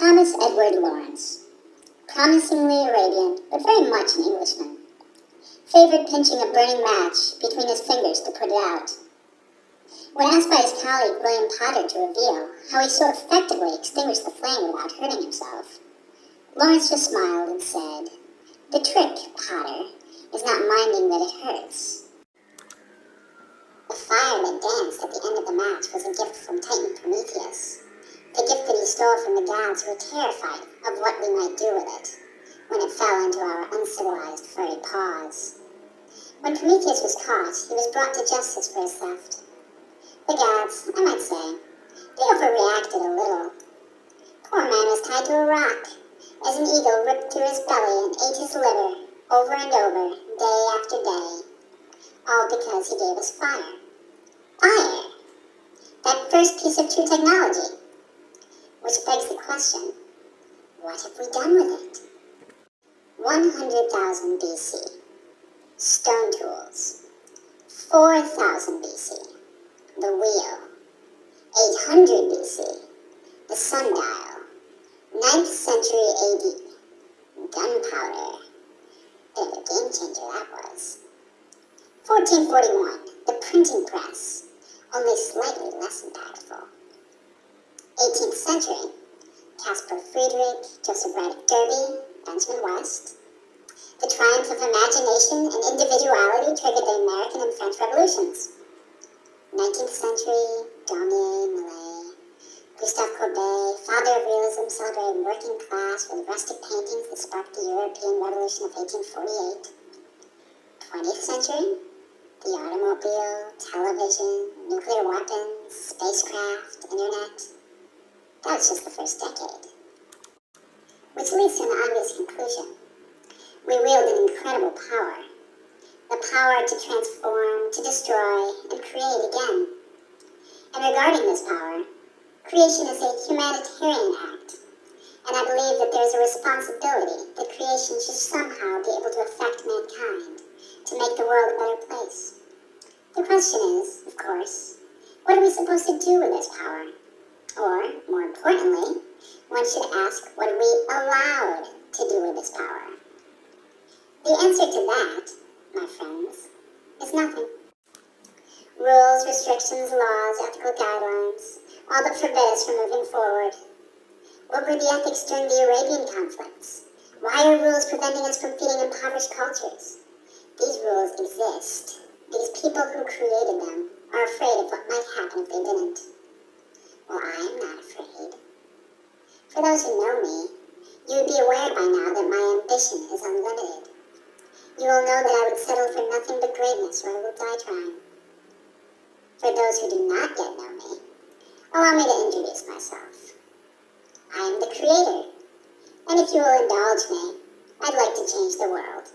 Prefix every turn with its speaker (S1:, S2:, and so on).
S1: Thomas Edward Lawrence, promisingly Arabian, but very much an Englishman, favored pinching a burning match between his fingers to put it out. When asked by his colleague William Potter to reveal how he so effectively extinguished the flame without hurting himself, Lawrence just smiled and said, "The trick, Potter, is not minding that it hurts." The fire that danced at the end of the match was a gift from Titan Prometheus, the gift that he stole from the gods who were terrified of what we might do with it when it fell into our uncivilized furry paws. When Prometheus was caught, he was brought to justice for his theft. The gods, I might say, they overreacted a little. Poor man was tied to a rock, as an eagle ripped through his belly and ate his liver over and over, day after day, all because he gave us fire. Fire! That first piece of true technology. Which begs the question, what have we done with it? 100,000 BC, stone tools. 4,000 BC, the wheel. 800 BC, the sundial. 9th century AD, gunpowder. Bit of a game changer that was. 1441, the printing press, only slightly less impactful. 18th century, Caspar Friedrich, Joseph Braddock Derby, Benjamin West. The triumph of imagination and individuality triggered the American and French revolutions. 19th century, Daumier, Millet. Gustave Courbet, father of realism, celebrated working class with rustic paintings that sparked the European Revolution of 1848. 20th century, the automobile, television, nuclear weapons, spacecraft, internet. That was just the first decade. Which leads to an obvious conclusion. We wield an incredible power. The power to transform, to destroy, and create again. And regarding this power, creation is a humanitarian act. And I believe that there's a responsibility that creation should somehow be able to affect mankind, to make the world a better place. The question is, of course, what are we supposed to do with this power? Or, more importantly, one should ask, what are we allowed to do with this power? The answer to that, my friends, is nothing. Rules, restrictions, laws, ethical guidelines, all but forbid us from moving forward. What were the ethics during the Arabian conflicts? Why are rules preventing us from feeding impoverished cultures? These rules exist. These people who created them are afraid of what might happen if they didn't. Well, I am not afraid. For those who know me, you would be aware by now that my ambition is unlimited. You will know that I would settle for nothing but greatness, or I will die trying. For those who do not yet know me, allow me to introduce myself. I am the creator, and if you will indulge me, I'd like to change the world.